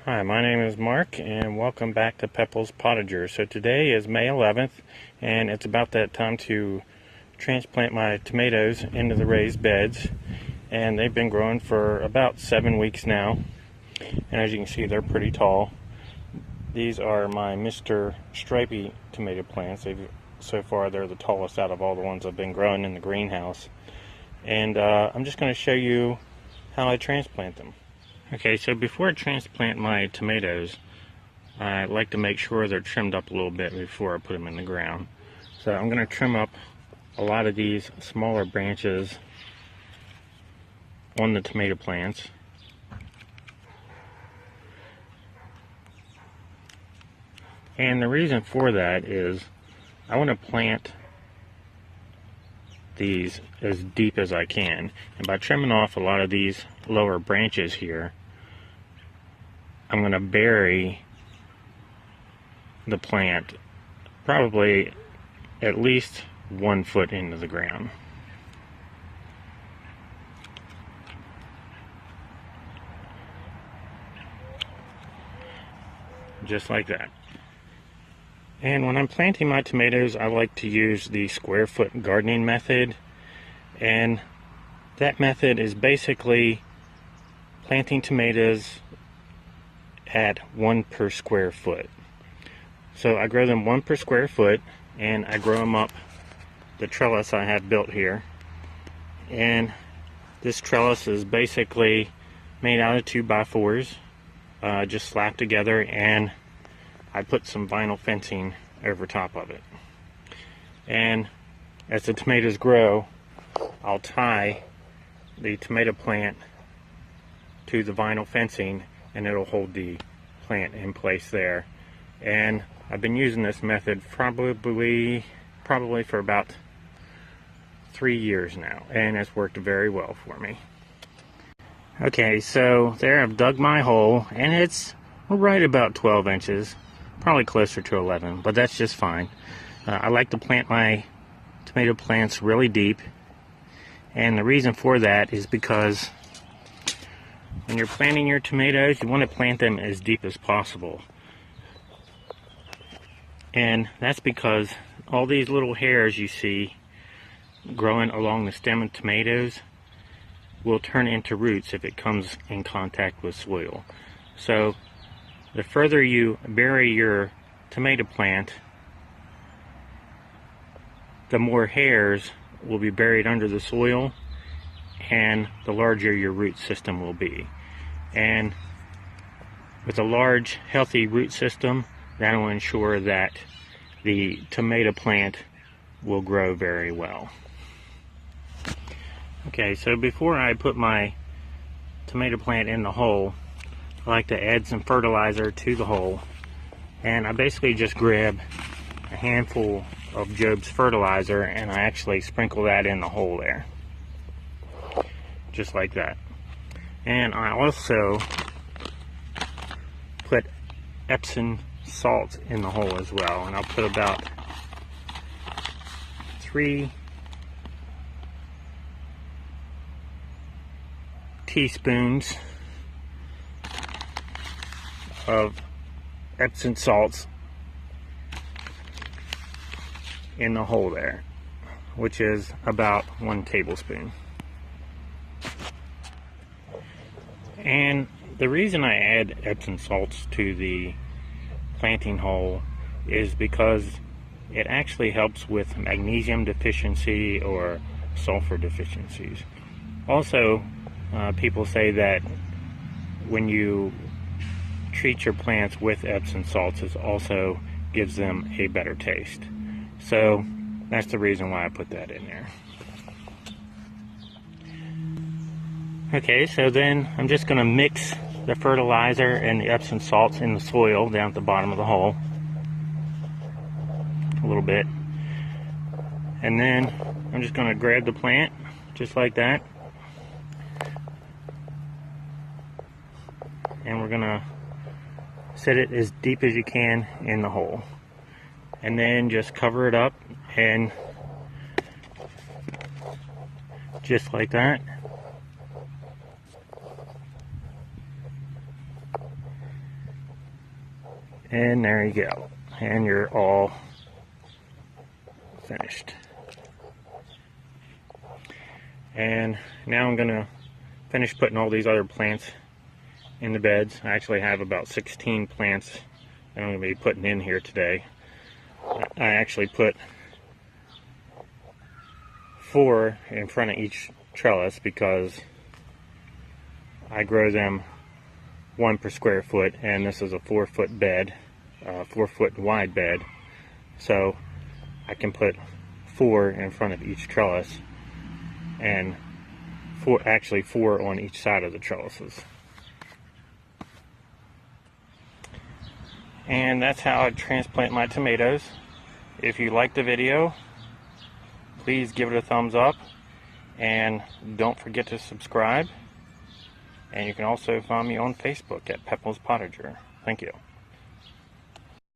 Hi, my name is Mark and welcome back to Pepple's Potager. So today is May 11th and it's about that time to transplant my tomatoes into the raised beds, and they've been growing for about 7 weeks now, and as you can see they're pretty tall. These are my Mr. Stripey tomato plants. So far they're the tallest out of all the ones I've been growing in the greenhouse, and I'm just going to show you how I transplant them. Okay, so before I transplant my tomatoes, I like to make sure they're trimmed up a little bit before I put them in the ground. So I'm going to trim up a lot of these smaller branches on the tomato plants. And the reason for that is I want to plant these as deep as I can, and by trimming off a lot of these lower branches here, I'm going to bury the plant probably at least 1 foot into the ground. Just like that. And when I'm planting my tomatoes, I like to use the square foot gardening method, and that method is basically planting tomatoes at 1 per square foot. So I grow them 1 per square foot, and I grow them up the trellis I have built here. And this trellis is basically made out of 2x4s, just slapped together, and I put some vinyl fencing over top of it. And as the tomatoes grow, I'll tie the tomato plant to the vinyl fencing, and it'll hold the plant in place there. And I've been using this method probably for about 3 years now, and it's worked very well for me. Okay, so there I've dug my hole, and it's right about 12 inches. Probably closer to 11, but that's just fine. I like to plant my tomato plants really deep, and the reason for that is because when you're planting your tomatoes, you want to plant them as deep as possible. And that's because all these little hairs you see growing along the stem of tomatoes will turn into roots if it comes in contact with soil. So the further you bury your tomato plant, the more hairs will be buried under the soil, and the larger your root system will be. And with a large, healthy root system, that will ensure that the tomato plant will grow very well. Okay, so before I put my tomato plant in the hole, I like to add some fertilizer to the hole, and I basically just grab a handful of Job's fertilizer and I actually sprinkle that in the hole there, just like that. And I also put Epsom salt in the hole as well, and I'll put about 3 teaspoons of Epsom salts in the hole there, which is about 1 tablespoon. And the reason I add Epsom salts to the planting hole is because it actually helps with magnesium deficiency or sulfur deficiencies. Also, people say that when you treat your plants with Epsom salts, it also gives them a better taste. So that's the reason why I put that in there. Okay, so then I'm just going to mix the fertilizer and the Epsom salts in the soil down at the bottom of the hole a little bit, and then I'm just going to grab the plant just like that, and we're going to set it as deep as you can in the hole, and then just cover it up, and just like that. And there you go. And you're all finished. And now I'm going to finish putting all these other plants in the beds. I actually have about 16 plants that I'm going to be putting in here today. I actually put 4 in front of each trellis because I grow them 1 per square foot, and this is a 4-foot bed, 4-foot wide bed, so I can put 4 in front of each trellis, and 4 on each side of the trellises. And that's how I transplant my tomatoes. If you like the video, please give it a thumbs up, and don't forget to subscribe. And you can also find me on Facebook at Pepple's Potager. Thank you.